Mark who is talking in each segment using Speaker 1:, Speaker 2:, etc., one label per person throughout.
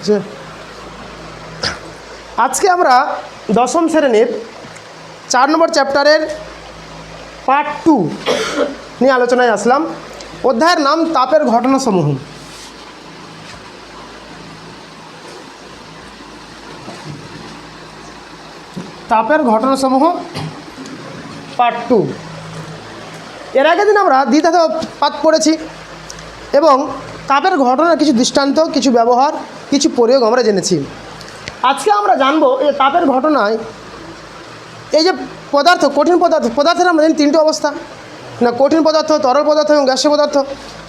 Speaker 1: যে আজকে আমরা দশম শ্রেণীর 4 নম্বর চ্যাপ্টারের পার্ট 2 নিয়ে আলোচনায় আসলাম। অধ্যায়ের নাম তাপের ঘটনাসমূহ। তাপের ঘটনাসমূহ পার্ট 2। এর আগের দিন আমরা দ্বিতীয় পাঠ পড়েছি এবং তাপের ঘটনার কিছু দৃষ্টান্ত, কিছু ব্যবহার, কিছু প্রয়োগ আমরা জেনেছি। আজকে আমরা জানবো এই তাপের ঘটনায় এই যে পদার্থ, কঠিন পদার্থের আমরা জানি 3টে অবস্থা, না কঠিন পদার্থ, তরল পদার্থ এবং গ্যাসীয় পদার্থ,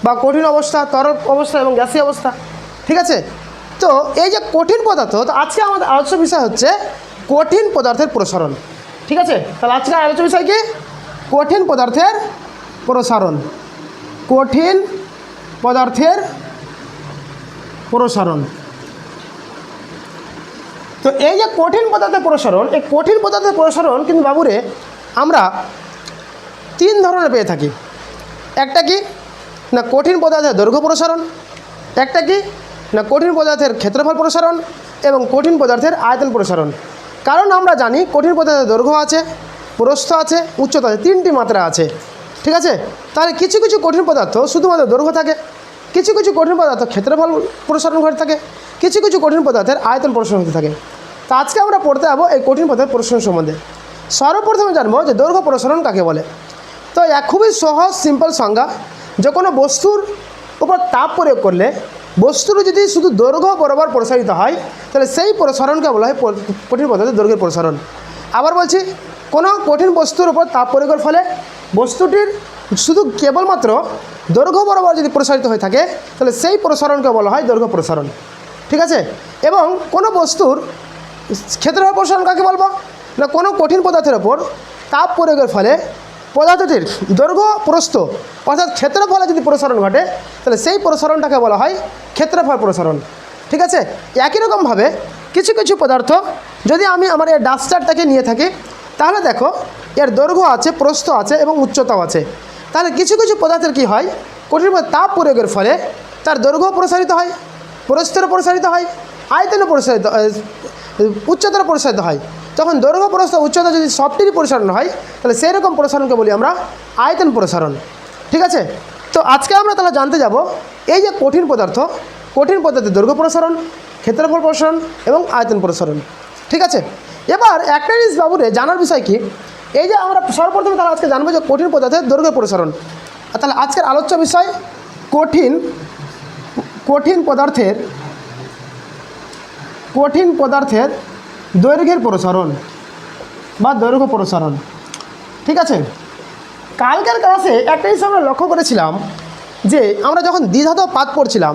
Speaker 1: বা কঠিন অবস্থা, তরল অবস্থা এবং গ্যাসীয় অবস্থা। ঠিক আছে? তো এই যে কঠিন পদার্থ, তো আজকে আমাদের আলোচ্য বিষয় হচ্ছে কঠিন পদার্থের প্রসারণ। ঠিক আছে? তাহলে আজকে আলোচ্য বিষয় কি? কঠিন পদার্থের প্রসারণ। কঠিন পদার্থের প্রসারণ। তো এই যে কঠিন পদার্থের প্রসারণ, এই কঠিন পদার্থের প্রসারণ কিন্তু বাবুরে আমরা 3 ধরনের পেয়ে থাকি। একটা কি না কঠিন পদার্থের দৈর্ঘ্য প্রসারণ, একটা কি না কঠিন পদার্থের ক্ষেত্রফল প্রসারণ এবং কঠিন পদার্থের আয়তন প্রসারণ। কারণ আমরা জানি কঠিন পদার্থের দৈর্ঘ্য আছে, প্রস্থ আছে, উচ্চতা আছে, 3টি মাত্রা আছে। ঠিক আছে? তাহলে কিছু কিছু কঠিন পদার্থ শুধুমাত্র দৈর্ঘ্য থাকে, কিছু কিছু কঠিন পদার্থ ক্ষেত্রফল প্রসারণ ঘটে থাকে, কিছু কিছু কঠিন পদার্থের আয়তন প্রসারণ হতে থাকে। তো আজকে আমরা পড়তে যাবো এই কঠিন পদার্থের প্রসারণ সম্বন্ধে। সর্বপ্রথমে জানবো যে দৈর্ঘ্য প্রসারণ কাকে বলে। তো এক খুবই সহজ সিম্পল সংজ্ঞা, যে কোনো বস্তুর উপর তাপ প্রয়োগ করলে বস্তুর যদি শুধু দৈর্ঘ্য বরাবর প্রসারিত হয় তাহলে সেই প্রসারণকে বলা হয় কঠিন পদার্থের দৈর্ঘ্যের প্রসারণ। আবার বলছি, কোনো কঠিন বস্তুর উপর তাপ প্রয়োগের ফলে বস্তুটির শুধু কেবলমাত্র দৈর্ঘ্য বরাবর যদি প্রসারিত হয়ে থাকে তাহলে সেই প্রসারণকে বলা হয় দৈর্ঘ্য প্রসারণ। ঠিক আছে? এবং কোনো বস্তুর ক্ষেত্রফল প্রসারণ কাকে বলবো না কোনো কঠিন পদার্থের ওপর তাপ প্রয়োগের ফলে পদার্থটির দৈর্ঘ্য প্রস্থ অর্থাৎ ক্ষেত্রফলে যদি প্রসারণ ঘটে তাহলে সেই প্রসারণটাকে বলা হয় ক্ষেত্রফল প্রসারণ। ঠিক আছে? একই রকমভাবে কিছু কিছু পদার্থ যদি আমি আমার এই ডাস্টারটাকে নিয়ে থাকি তাহলে দেখো এর দৈর্ঘ্য আছে, প্রস্থ আছে এবং উচ্চতাও আছে। তাহলে কিছু কিছু পদার্থের কী হয়, কঠিন তাপ প্রয়োগের ফলে তার দৈর্ঘ্য প্রসারিত হয়, প্রস্থেরও প্রসারিত হয়, আয়তনও প্রসারিত, উচ্চতার প্রসারিত হয়। তখন দৈর্ঘ্য, প্রস্থ, উচ্চতা যদি সবটিরই প্রসারণ হয় তাহলে সেই রকম প্রসারণকে বলি আমরা আয়তন প্রসারণ। ঠিক আছে? তো আজকে আমরা তাহলে জানতে যাব এই যে কঠিন পদার্থের দৈর্ঘ্য প্রসারণ, ক্ষেত্রফল প্রসারণ এবং আয়তন প্রসারণ। ঠিক আছে? এবার একটা জিনিস বাবুরে জানার বিষয় কি, এই যে আমরা সর্বপ্রথমে তাহলে আজকে জানবো যে কঠিন পদার্থের দৈর্ঘ্য প্রসারণ। তাহলে আজকের আলোচ্য বিষয় কঠিন পদার্থের দৈর্ঘ্যের প্রসারণ বা দৈর্ঘ্য প্রসারণ। ঠিক আছে? কালকের ক্লাসে একটা জিনিস আমরা লক্ষ্য করেছিলাম যে আমরা যখন দ্বিধাত পাত পড়ছিলাম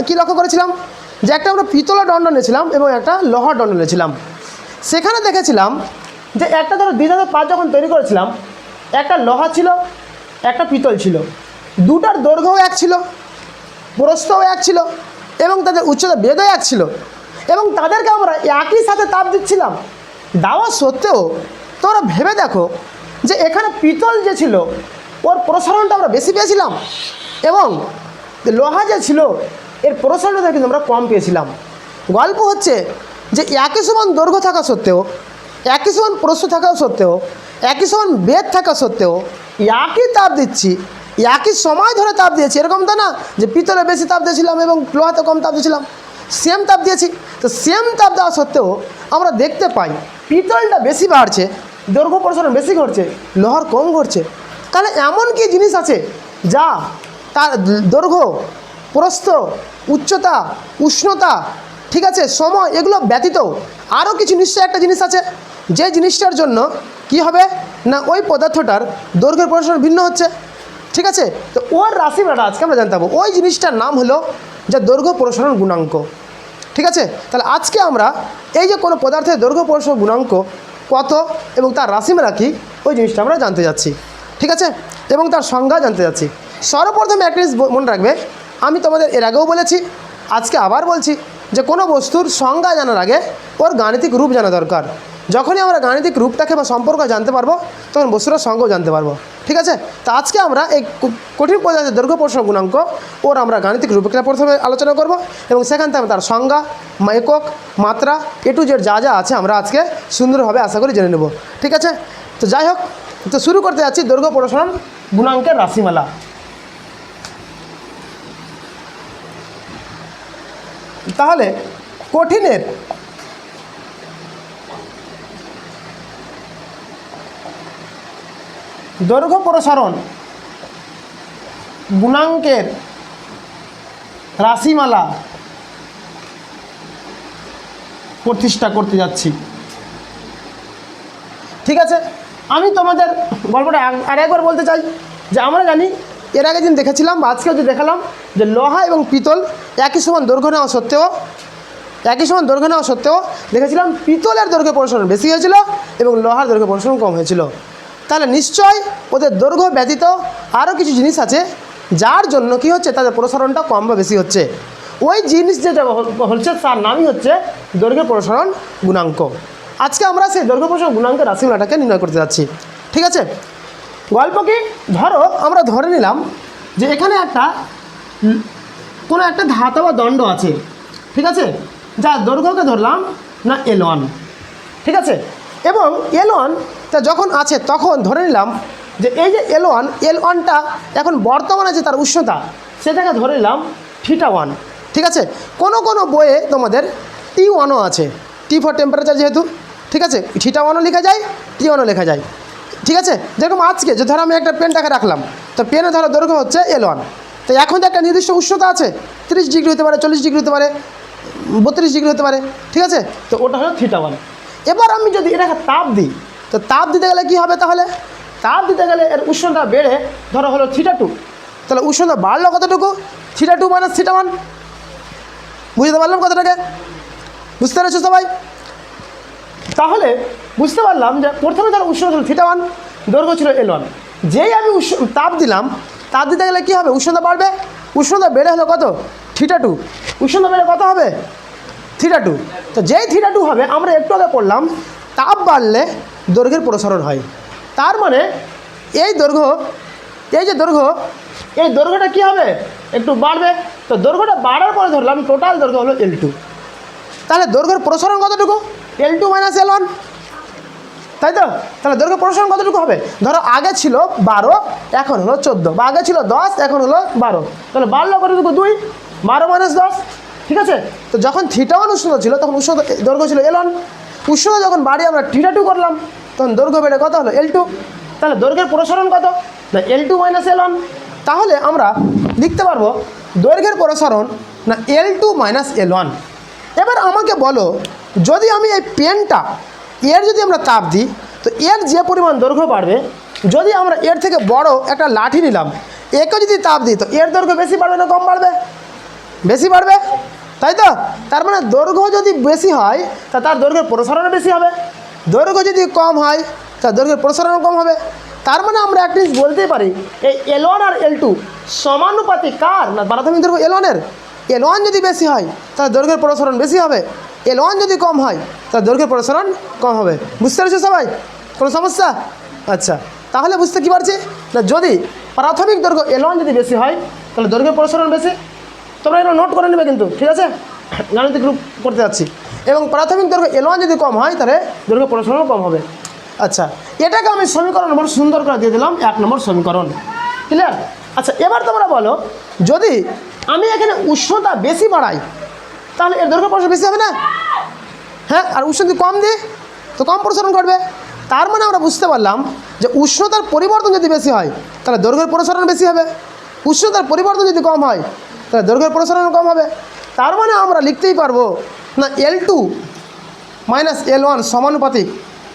Speaker 1: কি লক্ষ্য করেছিলাম যে একটা আমরা পিতলের দণ্ড নিয়েছিলাম এবং একটা লোহার দণ্ড নিয়েছিলাম। সেখানে দেখেছিলাম যে একটা ধরো দ্বিধাত পাত যখন তৈরি করেছিলাম, একটা লোহা ছিল, একটা পিতল ছিল, দুটার দৈর্ঘ্যও এক ছিল, প্রস্থও এক ছিল এবং তাদের উচ্চতা বেদও এক ছিল এবং তাদেরকে আমরা একই সাথে তাপ দিচ্ছিলাম। দেওয়া সত্ত্বেও তোমরা ভেবে দেখো যে এখানে পিতল যে ছিল ওর প্রসারণটা আমরা বেশি পেয়েছিলাম এবং লোহা যে ছিল এর প্রসারণটা কিন্তু আমরা কম পেয়েছিলাম। গল্প হচ্ছে যে একই সমান দৈর্ঘ্য থাকা সত্ত্বেও, একই সমান প্রস্থ থাকা সত্ত্বেও, একই সমান বেদ থাকা সত্ত্বেও একই তাপ দিচ্ছি, একই সময় ধরে তাপ দিয়েছি, এরকম তো না যে পিতলে বেশি তাপ দিয়েছিলাম এবং লোহাতে কম তাপ দিয়েছিলাম। সেম তাপ দিয়েছি, তো সেম তাপ দেওয়া সত্ত্বেও আমরা দেখতে পাই পিতলটা বেশি বাড়ছে, দৈর্ঘ্য প্রসারণ বেশি ঘটছে, লোহার কম ঘটছে। তাহলে এমন কি জিনিস আছে যা তার দৈর্ঘ্য, প্রস্থ, উচ্চতা, উষ্ণতা, ঠিক আছে, সময়, এগুলো ব্যতীত আরও কিছু নিশ্চয়ই একটা জিনিস আছে যে জিনিসটার জন্য কি হবে না ওই পদার্থটার দৈর্ঘ্যের প্রসারণ ভিন্ন হচ্ছে। ঠিক আছে? তো ওর রাশিমালাটা আজকে আমরা জানতে পারবো। ওই জিনিসটার নাম হলো যা দৈর্ঘ্য প্রসারণ গুণাঙ্ক। ঠিক আছে? তাহলে আজকে আমরা এই যে কোনো পদার্থের দৈর্ঘ্য প্রসারণ গুণাঙ্ক কত এবং তার রাশিমালা কী ওই জিনিসটা আমরা জানতে যাচ্ছি। ঠিক আছে? এবং তার সংজ্ঞা জানতে যাচ্ছি। সর্বপ্রথমে একটা জিনিস মনে রাখবে, আমি তোমাদের এর আগেও বলেছি, আজকে আবার বলছি যে কোনো বস্তুর সংজ্ঞা জানার আগে ওর গাণিতিক রূপ জানা দরকার। যখনই আমরা গাণিতিক রূপটাকে বা সম্পর্ক জানতে পারবো তখন বস্তুটার সঙ্গও জানতে পারবো। ঠিক আছে, তো আজকে আমরা এই কঠিন পদার্থের দৈর্ঘ্য প্রসারণ গুণাঙ্ক ওর আমরা গাণিতিক রূপরেখা প্রথমে আলোচনা করব এবং সেখান থেকে তার সংজ্ঞা, একক, মাত্রা, এ টু জেড যা যা আছে আমরা আজকে সুন্দরভাবে আশা করি জেনে নেব। ঠিক আছে, তো যাই হোক, তো শুরু করতে যাচ্ছি দৈর্ঘ্য প্রসারণ গুণাঙ্কের রাশিমালা। তাহলে কঠিনের দৈর্ঘ্য প্রসারণ গুণাঙ্কের রাশিমালা প্রতিষ্ঠা করতে যাচ্ছি। ঠিক আছে, আমি তোমাদের গল্পটা আর একবার বলতে চাই যে আমরা জানি এর আগে দিন দেখেছিলাম বা আজকেও যে দেখালাম যে লোহা এবং পিতল একই সমান দৈর্ঘ্য নেওয়া সত্ত্বেও দেখেছিলাম পিতলের দৈর্ঘ্য প্রসারণ বেশি হয়েছিল এবং লোহার দৈর্ঘ্য প্রসারণ কম হয়েছিল। তাহলে নিশ্চয় ওদের দৈর্ঘ্য ব্যতীত আরও কিছু জিনিস আছে যার জন্য কি হচ্ছে তাদের প্রসারণটা কম বা বেশি হচ্ছে। ওই জিনিস যেটা হচ্ছে তার নামই হচ্ছে দৈর্ঘ্য প্রসারণ গুণাঙ্ক। আজকে আমরা সেই দৈর্ঘ্য প্রসারণ গুণাঙ্কের রাশিমালাটাকে নির্ণয় করতে যাচ্ছি। ঠিক আছে, গল্প কি, ধরো আমরা ধরে নিলাম যে এখানে কোনো একটা ধাতব বা দণ্ড আছে। ঠিক আছে, যার দৈর্ঘ্যকে ধরলাম না L1। ঠিক আছে, এবং L1টা যখন আছে তখন ধরে নিলাম যে এই যে L1টা এখন বর্তমানে যে তার উষ্ণতা সেটাকে ধরে নিলাম θ1। ঠিক আছে, কোনো বইয়ে তোমাদের T1ও আছে, T ফর টেম্পারেচার যেহেতু। ঠিক আছে, θ1ও লেখা যায়, T1ও লেখা যায়। ঠিক আছে, যেরকম আজকে যে ধরো আমি একটা পেনটাকে রাখলাম, তো পেনে ধরো দৈর্ঘ্য হচ্ছে L1, তো এখন তো একটা নির্দিষ্ট উষ্ণতা আছে, 30 ডিগ্রি হতে পারে, 40 ডিগ্রি হতে পারে, 32 ডিগ্রি হতে পারে। ঠিক আছে, তো ওটা হলো θ1। এবার আমি যদি এটাকে তাপ দিই, তো তাপ দিতে গেলে কী হবে, তাহলে তাপ দিতে গেলে এর উষ্ণতা বেড়ে ধরো হলো θ2, তাহলে উষ্ণতা বাড়লো কতটুকু, θ2 মাইনাস θ1। বুঝতে পারলাম কথাটাকে? বুঝতে পেরেছো সবাই? তাহলে বুঝতে পারলাম যে প্রথমে ধরো উষ্ণতা ছিল θ1, দৈর্ঘ্য ছিল L1। যেই আমি তাপ দিলাম, তাপ দিতে গেলে কী হবে, উষ্ণতা বাড়বে, উষ্ণতা বেড়ে হলো কত, θ2, উষ্ণতা বেড়ে কত হবে, θ2। তো যেই θ2 হবে, আমরা একটু আগে পড়লাম তাপ বাড়লে দৈর্ঘ্যের প্রসারণ হয়। তার মানে এই দৈর্ঘ্যটা কী হবে, একটু বাড়বে। তো দৈর্ঘ্যটা বাড়ার পরে ধরলাম টোটাল দৈর্ঘ্য হলো L2। তাহলে দৈর্ঘ্যের প্রসারণ কতটুকু, L2 মাইনাস L1, তাই তো? তাহলে দৈর্ঘ্য প্রসারণ কতটুকু হবে, ধরো আগে ছিল 12 এখন হলো 14, বা আগে ছিল 10 এখন হলো 12, তাহলে বাড়লো কতটুকু, 2, 12 মাইনাস 10। ঠিক আছে, তো যখন θ1 উষ্ণতা ছিল তখন দৈর্ঘ্য ছিল L1, উষ্ণতা যখন বাড়িয়ে আমরা θ2 করলাম তখন দৈর্ঘ্য বেড়ে কত হলো, L2। তাহলে দৈর্ঘ্যের প্রসারণ কত না, L2 মাইনাস L1। তাহলে আমরা লিখতে পারবো দৈর্ঘ্যের প্রসারণ না L2 মাইনাস L1। এবার আমাকে বলো, যদি আমি এই পেনটা যদি আমরা তাপ দিই, তো এর যে পরিমাণ দৈর্ঘ্য বাড়বে, যদি আমরা এর থেকে বড় একটা লাঠি নিলাম, একে যদি তাপ দিই, তো এর দৈর্ঘ্য বেশি বাড়বে না কম বাড়বে, বেশি বাড়বে, তাই তো? তার মানে দৈর্ঘ্য যদি বেশি হয় তা তার দৈর্ঘ্যের প্রসারণও বেশি হবে, দৈর্ঘ্য যদি কম হয় তার দৈর্ঘ্যের প্রসারণও কম হবে। তার মানে আমরা একটা জিনিস বলতেই পারি, এই L1 আর L2 সমানুপাতিক কার না, প্রাথমিক দৈর্ঘ্য L1-এর। L1 যদি বেশি হয় তাহলে দৈর্ঘ্যের প্রসারণ বেশি হবে, L1 যদি কম হয় তাহলে দৈর্ঘ্যের প্রসারণ কম হবে। বুঝতে পেরেছো সবাই? কোনো সমস্যা? আচ্ছা, তাহলে বুঝতে কী পারছি না, যদি প্রাথমিক দৈর্ঘ্য L1 যদি বেশি হয় তাহলে দৈর্ঘ্যের প্রসারণ বেশি। তোমরা এটা নোট করে নেবে কিন্তু, ঠিক আছে? গাণিতিক রূপ করতে যাচ্ছি। এবং প্রাথমিক দৈর্ঘ্য L1 যদি কম হয় তাহলে দৈর্ঘ্য প্রসারণও কম হবে। আচ্ছা, এটাকে আমি সমীকরণ নম্বর সুন্দর করে দিয়ে দিলাম 1 নম্বর সমীকরণ। ক্লিয়ার? আচ্ছা, এবার তোমরা বলো, যদি আমি এখানে উষ্ণতা বেশি বাড়াই তাহলে এর দৈর্ঘ্য প্রসারণ বেশি হবে না? হ্যাঁ, আর উষ্ণতা কম দিই তো কম প্রসারণ ঘটবে। তার মানে আমরা বুঝতে পারলাম যে উষ্ণতার পরিবর্তন যদি বেশি হয় তাহলে দৈর্ঘ্যের প্রসারণ বেশি হবে, উষ্ণতার পরিবর্তন যদি কম হয় তাহলে দৈর্ঘ্যের প্রসারণ কম হবে। তার মানে আমরা লিখতেই পারবো না L2 মাইনাস L1 সমানুপাতিক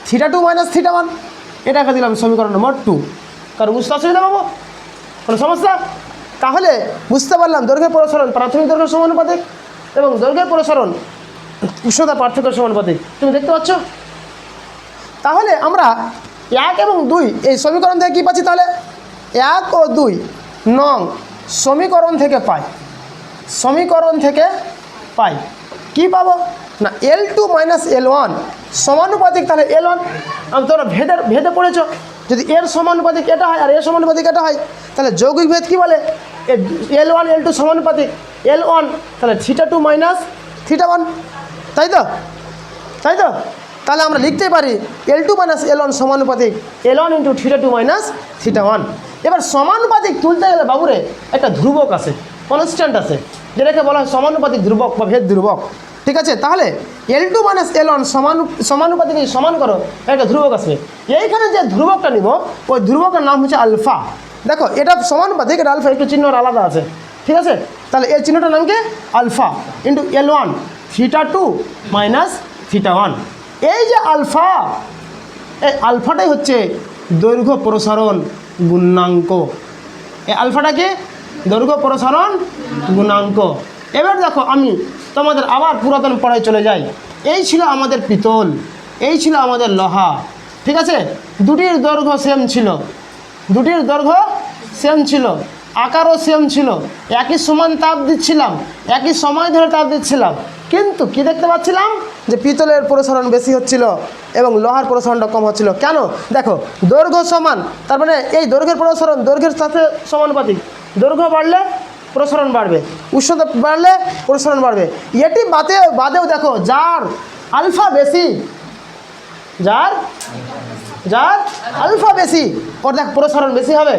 Speaker 1: θ2 মাইনাস θ1। এটাকে দিলাম সমীকরণ নম্বর 2। কারণ বুঝতে অসুবিধা পাবো, কোনো সমস্যা? তাহলে বুঝতে পারলাম দৈর্ঘ্যের প্রসারণ প্রাথমিক দৈর্ঘ্যের সমানুপাতিক এবং দৈর্ঘ্যের প্রসারণ উষ্ণতা পার্থক্যের সমানুপাতিক। তুমি দেখতে পাচ্ছ? তাহলে আমরা 1 এবং 2 এই সমীকরণ থেকে কী পাচ্ছি, তাহলে 1 ও 2 নং সমীকরণ থেকে পাই, কী পাবো না L2 মাইনাস L1 সমানুপাতিক, তাহলে L1 তোমরা ভেদে পড়েছো, যদি এর সমানুপাতিক এটা হয় আর এর সমানুপাতিক এটা হয় তাহলে যৌগিক ভেদ কী বলে L1 L2 সমানুপাতিক L1, তাহলে θ2 মাইনাস θ1, তাই তো তাহলে আমরা লিখতে পারি L2 মাইনাস L1 সমানুপাতিক L1 ইন্টু θ2 মাইনাস θ1। এবার সমানুপাতিক তুলতে গেলে বাবুরে একটা ধ্রুবক আছে, কনস্ট্যান্ট আছে, যেটাকে বলা হয় সমানুপাতিক ধ্রুবক বা ভেদ ধ্রুবক, ঠিক আছে। তাহলে L2 মাইনাস L1 সমানুপাতিক সমান করো, একটা ধ্রুবক আসবে। এইখানে যে ধ্রুবকটা নিব ওই ধ্রুবকের নাম হচ্ছে আলফা। দেখো এটা সমানুপাতিক, এটা আলফা, একটু চিহ্ন আলাদা আছে, ঠিক আছে। তাহলে এর চিহ্নটার নাম কি আলফা ইন্টু L1 θ2 মাইনাস θ1। এই যে আলফা, এই আলফাটাই হচ্ছে দৈর্ঘ্য প্রসারণ গুণাঙ্ক। এই আলফাটাকে দৈর্ঘ্য প্রসারণ গুণাঙ্ক। এবার দেখো আমি তোমাদের আবার পুরাতন পড়ায় চলে যাই। এই ছিল আমাদের পিতল, এই ছিল আমাদের লোহা, ঠিক আছে। দুটির দৈর্ঘ্য সেম ছিল, আকারও সেম ছিল, একই সমান তাপ দিচ্ছিলাম, একই সময় ধরে তাপ দিচ্ছিলাম, কিন্তু কি দেখতে পাচ্ছিলাম যে পিতলের প্রসারণ বেশি হচ্ছিল এবং লোহার প্রসারণটা কম হচ্ছিল। কেন? দেখো দৈর্ঘ্য সমান, তার মানে এই দৈর্ঘ্যের প্রসারণ দৈর্ঘ্যের সাথে সমানুপাতিক, দৈর্ঘ্য বাড়লে প্রসারণ বাড়বে, উষ্ণতা বাড়লে প্রসারণ বাড়বে। এটি বাদেও দেখো যার আলফা বেশি, যার আলফা বেশি ওর দেখ প্রসারণ বেশি হবে।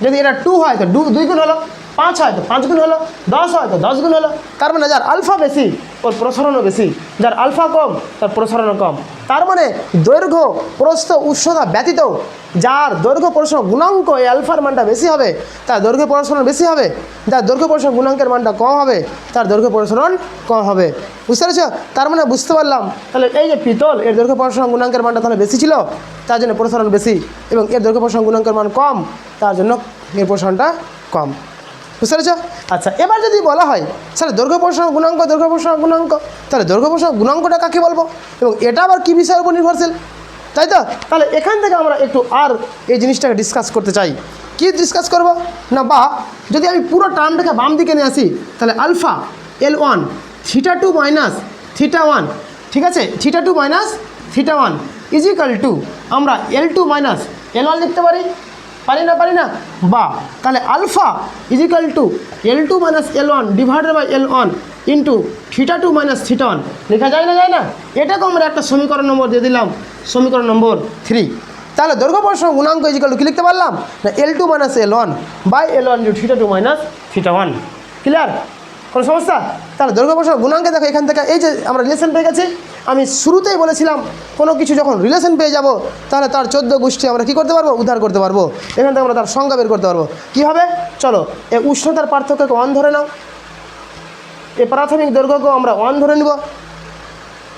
Speaker 1: যদি এটা 2 হয় তো 2 গুণ হলো, 5 হয় তো 5 গুণ হলো, 10 হয় তো 10 গুণ হলো। তার মানে যার আলফা বেশি ওর প্রসারণও বেশি, যার আলফা কম তার প্রসারণও কম। তার মানে দৈর্ঘ্য প্রস্থ উচ্চতা ব্যতীত যার দৈর্ঘ্য প্রসারণ গুণাঙ্ক এই আলফার মানটা বেশি হবে তার দৈর্ঘ্য প্রসারণ বেশি হবে, যার দৈর্ঘ্য প্রসারণ গুণাঙ্কের মানটা কম হবে তার দৈর্ঘ্য প্রসারণ কম হবে। বুঝতে পেরেছ? তার মানে বুঝতে পারলাম তাহলে এই যে পিতল এর দৈর্ঘ্য প্রসারণ গুণাঙ্কের মানটা তাহলে বেশি ছিল, তার জন্য প্রসারণ বেশি, এবং এর দৈর্ঘ্য প্রসারণ গুণাঙ্কের মান কম, তার জন্য এর প্রসারণটা কম। বুঝতে পেরেছ? আচ্ছা, এবার যদি বলা হয় স্যার দৈর্ঘ্য প্রসারণ গুণাঙ্ক, তাহলে দৈর্ঘ্য প্রসারণ গুণাঙ্কটা কাকে বলবো এবং এটা আবার কী বিষয়ের উপর নির্ভরশীল, তাই তো? তাহলে এখান থেকে আমরা একটু আর এই জিনিসটাকে ডিসকাস করতে চাই। কি ডিসকাস করব না, বা যদি আমি পুরো টার্মটাকে বাম দিকে নিয়ে আসি তাহলে আলফা L1 θ2 মাইনাস θ1, ঠিক আছে, θ2 মাইনাস θ1 ইজিক্যাল টু আমরা L2 মাইনাস L1 লিখতে পারি না? বা তাহলে alpha equal to L2 minus L1 divided by L1 into θ2 minus θ1 লেখা যায় না? এটাকে আমরা একটা সমীকরণ নম্বর দিয়ে দিলাম, সমীকরণ নম্বর 3। তাহলে দৈর্ঘ্য প্রসারণ গুণাঙ্ক ইজিক্যাল টু কী লিখতে পারলাম না L2 minus L1 by L1 into θ2 minus θ1। Clear? কোনো সমস্যা? তাহলে দৈর্ঘ্য প্রসারণ গুণাঙ্কে দেখো এখান থেকে এই যে আমরা রিলেশন পেয়ে গেছি। আমি শুরুতেই বলেছিলাম কোনো কিছু যখন রিলেশন পেয়ে যাব তাহলে তার 14 গোষ্ঠী আমরা কী করতে পারবো, উদ্ধার করতে পারবো। এখান থেকে আমরা তার সংজ্ঞা বের করতে পারবো। কীভাবে? চলো, এই উষ্ণতার পার্থক্যকে 1 ধরে নাও, এই প্রাথমিক দৈর্ঘ্যকেও আমরা 1 ধরে নিব,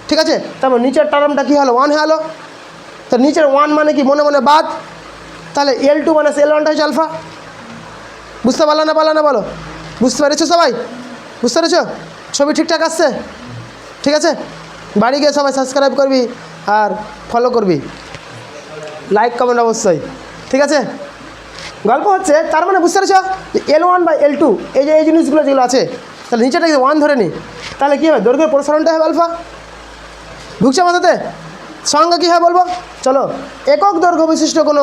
Speaker 1: ঠিক আছে। তারপর নিচের টার্মটা কী হলো, 1 হয়ে গেলো। তো নিচের 1 মানে কি মনে মনে বাদ, তাহলে L2 মাইনাস L1টা হচ্ছে আলফা। বুঝতে পারলো না বলো? বুঝতে পেরেছো সবাই? বুঝতে পেরেছো? ছবি ঠিকঠাক আসছে? ঠিক আছে, বাড়ি গিয়ে সবাই সাবস্ক্রাইব করবি আর ফলো করবি, লাইক কমেন্ট অবশ্যই, ঠিক আছে। গল্প হচ্ছে তার মানে বুঝতে পেরেছ L1 বাই L2 এই জিনিসগুলো যেগুলো আছে, তাহলে নিচেটা 1 ধরে নিই, তাহলে কী হবে দৈর্ঘ্যের প্রসারণটা হবে আলফা। ঢুকছে মাথাতে? সংজ্ঞা কী হয় বলবো, চলো। একক দৈর্ঘ্য বিশিষ্ট কোনো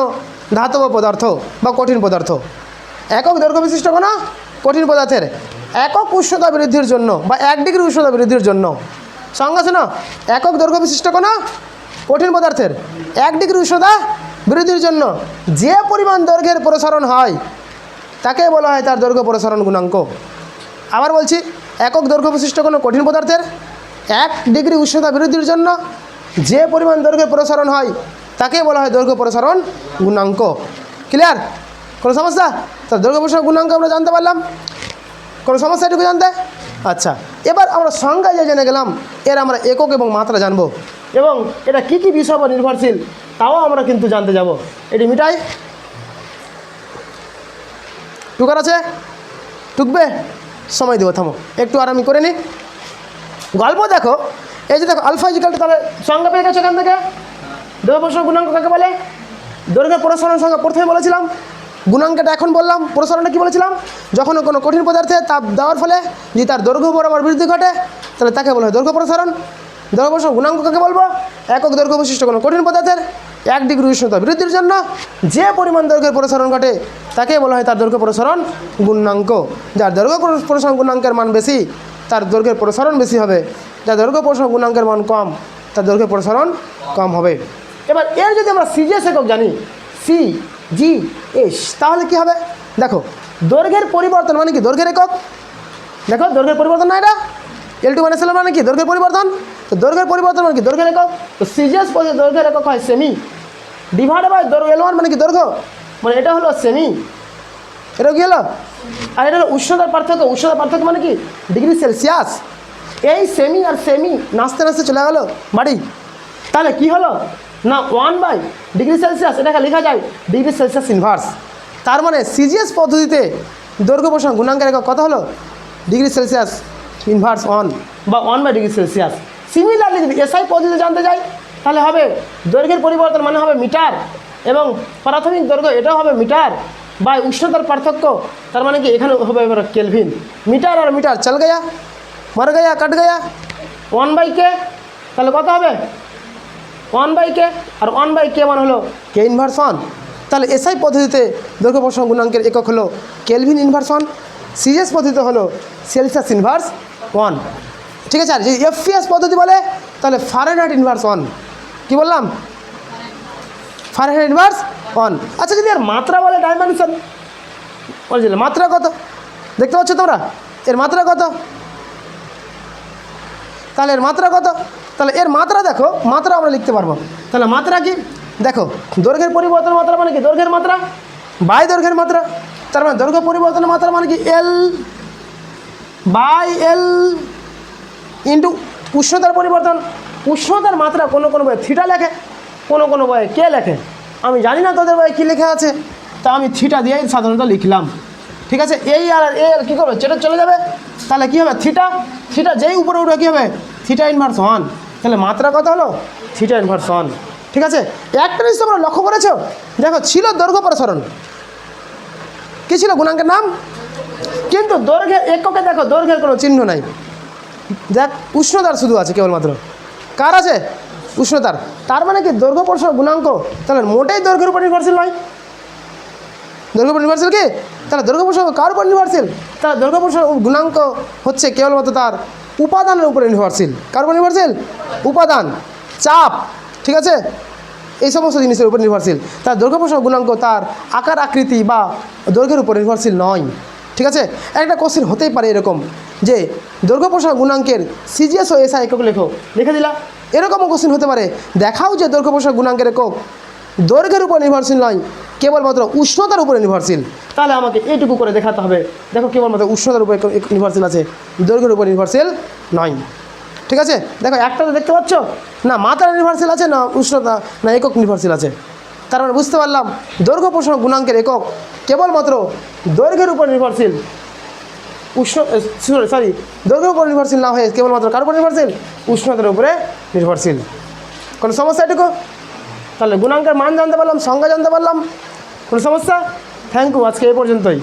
Speaker 1: ধাতব পদার্থ বা কঠিন পদার্থ, একক দৈর্ঘ্য বিশিষ্ট কোনো কঠিন পদার্থের একক উষ্ণতা বৃদ্ধির জন্য বা 1 ডিগ্রি উষ্ণতা বৃদ্ধির জন্য, সংজ্ঞা শোনো, একক দৈর্ঘ্য বিশিষ্ট কোনো কঠিন পদার্থের 1 ডিগ্রি উষ্ণতা বৃদ্ধির জন্য যে পরিমাণ দৈর্ঘ্যের প্রসারণ হয় তাকে বলা হয় তার দৈর্ঘ্য প্রসারণ গুণাঙ্ক। আবার বলছি, একক দৈর্ঘ্য বিশিষ্ট কোনো কঠিন পদার্থের 1 ডিগ্রি উষ্ণতা বৃদ্ধির জন্য যে পরিমাণ দৈর্ঘ্যের প্রসারণ হয় তাকে বলা হয় দৈর্ঘ্য প্রসারণ গুণাঙ্ক। ক্লিয়ার? কোনো সমস্যা? তার দৈর্ঘ্য প্রসারণ গুণাঙ্ক আমরা জানতে পারলাম, কোনো সমস্যা এটুকু জানতে? আচ্ছা, এবার আমরা সংজ্ঞা জেনে গেলাম, এর আমরা একক এবং মাত্রা জানবো এবং এটা কী কী বিষয় উপর নির্ভরশীল তাও আমরা কিন্তু জানতে যাব। এটি মিটাই টুকার আছে, টুকবে, সময় দেবো, থামো একটু আর আমি করে নিই। গল্প দেখো, এই যে দেখো আলফা ইজিক্যাল টু, তাহলে সংজ্ঞা পেয়ে গেছো এখান থেকে। দৈর্ঘ্য প্রসারণ গুণাঙ্ক কাকে বলে? দৈর্ঘ্যের প্রসারণ সংজ্ঞা প্রথমে বলেছিলাম, গুণাঙ্কটা এখন বললাম। প্রসারণটা কী বলেছিলাম? যখন কোনো কঠিন পদার্থে তাপ দেওয়ার ফলে যদি তার দৈর্ঘ্য বরাবর বৃদ্ধি ঘটে তাহলে তাকে বলা হয় দৈর্ঘ্য প্রসারণ। দৈর্ঘ্য প্রসারণ গুণাঙ্ক কাকে বলবো? একক দৈর্ঘ্য বিশিষ্ট কোনো কঠিন পদার্থের 1 ডিগ্রি উষ্ণতা বৃদ্ধির জন্য যে পরিমাণ দৈর্ঘ্যের প্রসারণ ঘটে তাকে বলা হয় তার দৈর্ঘ্য প্রসারণ গুণাঙ্ক। যার দৈর্ঘ্য প্রসারণ গুণাঙ্কের মান বেশি তার দৈর্ঘ্যের প্রসারণ বেশি হবে, যার দৈর্ঘ্য প্রসারণ গুণাঙ্কের মান কম তার দৈর্ঘ্যের প্রসারণ কম হবে। এবার এর যদি আমরা সিজিএস একক জানি CGS তাহলে কি হবে? দেখো দৈর্ঘ্যের পরিবর্তন মানে কি? দৈর্ঘ্যের একক। দেখো দৈর্ঘ্যের পরিবর্তন না, এটা L2 - L মানে কি? দৈর্ঘ্যের পরিবর্তন। তো দৈর্ঘ্যের পরিবর্তন মানে কি? দৈর্ঘ্যের একক। তো সিজিএস দৈর্ঘ্যের একক হয় সেমি ডিভাইডেড বাই L1 মানে কি? দৈর্ঘ্য, মানে এটা হলো সেমি, এটা কি হলো? আর এটা হলো উষ্ণতার পার্থক্য। উষ্ণতার পার্থক্য মানে কি? Degree Celsius. এই সেমি আর সেমি নাচতে নাচতে চলে গেল বাড়ি, তাহলে কি হলো না 1/ডিগ্রি সেলসিয়াস, এটাকে লেখা যায় ডিগ্রি সেলসিয়াস ইনভার্স। তার মানে সিজিএস পদ্ধতিতে দৈর্ঘ্য প্রসারণ গুণাঙ্কের একক কত হলো? ডিগ্রি সেলসিয়াস ইনভার্স 1 বা 1/ডিগ্রি সেলসিয়াস। সিমিলারলি যদি এসআই পদ্ধতিতে জানতে যাই তাহলে হবে দৈর্ঘ্যের পরিবর্তন মানে হবে মিটার, এবং প্রাথমিক দৈর্ঘ্য এটাও হবে মিটার বাই উষ্ণতার পার্থক্য, তার মানে কি এখানে হবে এবার কেলভিন। মিটার আর মিটার চল গয়া, মর গয়া, কাট গয়া, 1/k, তাহলে কত হবে? 1/k, আর 1/k মানে হলো K ইনভার্স 1। তাহলে এসআই পদ্ধতিতে দৈর্ঘ্য প্রসারণ গুণাঙ্কের একক হলো কেলভিন ইনভার্স 1, সিজিএস পদ্ধতিতে হলো সেলসিয়াস ইনভার্স 1। ঠিক আছে। আর যদি এফপিএস পদ্ধতি বলে তাহলে ফারেনহাইট ইনভার্স 1। কী বললাম? Fahrenheit inverse 1। আচ্ছা যদি এর মাত্রা বলে ডাইমেনশন বলছিল, মাত্রা কত দেখতে পাচ্ছ তোমরা? এর মাত্রা কত? তাহলে এর মাত্রা কত? তাহলে এর মাত্রা দেখো, মাত্রা আমরা লিখতে পারবো। তাহলে মাত্রা কি? দেখো দৈর্ঘ্যের পরিবর্তন মাত্রা মানে কি? দৈর্ঘ্যের মাত্রা বাই দৈর্ঘ্যের মাত্রা। তার মানে দৈর্ঘ্য পরিবর্তনের মাত্রা মানে কি? L/L ইন্টু উষ্ণতার পরিবর্তন। উষ্ণতার মাত্রা কোনো কোনো বইয়ে থিটা লেখে, কোনো কোনো বইয়ে কে লেখে। আমি জানি না তোদের বইয়ে কী লেখা আছে, তা আমি থিটা দিয়েই সাধারণত লিখলাম। ঠিক আছে। এই আর এ আর কী করবে? চেটে চলে যাবে, তাহলে কী হবে? থিটা। থিটা যেই উপরে উঠবে কী হবে? Theta inverse 1। তাহলে মাত্রা কত হলো? Theta inverse 1। ঠিক আছে। একটা জিনিস তোমরা লক্ষ্য করেছো, দেখো ছিল দৈর্ঘ্য প্রসারণ, কী ছিল? গুণাঙ্কের নাম। কিন্তু দৈর্ঘ্যের এককে দেখো দৈর্ঘ্যের কোনো চিহ্ন নাই। দেখ উষ্ণতার শুধু আছে কেবলমাত্র। কার আছে? উষ্ণতার। তার মানে কি দৈর্ঘ্য প্রসারণ গুণাঙ্ক তাহলে মোটেই দৈর্ঘ্যের উপর নির্ভরশীল নয়। দৈর্ঘ্য উপর নির্ভরশীল কি? তাহলে দৈর্ঘ্য প্রসারণ কার উপর নির্ভরশীল? তাহলে দৈর্ঘ্য প্রসারণ গুণাঙ্ক হচ্ছে কেবলমাত্র তার উপাদানের উপরে নির্ভরশীল। কার উপর নির্ভরশীল? উপাদান, চাপ, ঠিক আছে, এই সমস্ত জিনিসের উপর নির্ভরশীল। তার দৈর্ঘ্য প্রসারণ গুণাঙ্ক তার আকার আকৃতি বা দৈর্ঘ্যের উপর নির্ভরশীল নয়। ঠিক আছে। একটা কোশ্চেন হতেই পারে এরকম যে দৈর্ঘ্য প্রসারণ গুণাঙ্কের সিজিএস ও এসআই একক লেখো, লিখে দিলা। এরকমও কোশ্চেন হতে পারে, দেখাও যে দৈর্ঘ্য প্রসারণ গুণাঙ্কের একক দৈর্ঘ্যের উপর নির্ভরশীল নয়, কেবলমাত্র উষ্ণতার উপরে নির্ভরশীল। তাহলে আমাকে এইটুকু করে দেখাতে হবে, দেখো কেবলমাত্র উষ্ণতার উপরে নির্ভরশীল আছে, দৈর্ঘ্যের উপর নির্ভরশীল নয়। ঠিক আছে। দেখো একটা তো দেখতে পাচ্ছ না মাত্রা নির্ভরশীল আছে, না উষ্ণতা, না একক নির্ভরশীল আছে। তার মানে বুঝতে পারলাম দৈর্ঘ্য প্রসারণ গুণাঙ্কের একক কেবলমাত্র দৈর্ঘ্যের উপর নির্ভরশীল, দৈর্ঘ্যের উপর নির্ভরশীল না হয়ে কেবলমাত্র কার উপর নির্ভরশীল? উষ্ণতার উপরে নির্ভরশীল। কোনো সমস্যা এটুকু? তাহলে গুণাঙ্কের মান জানতে পারলাম, সংজ্ঞা জানতে পারলাম, কোনো সমস্যা? থ্যাংক ইউ, আজকে এই পর্যন্তই।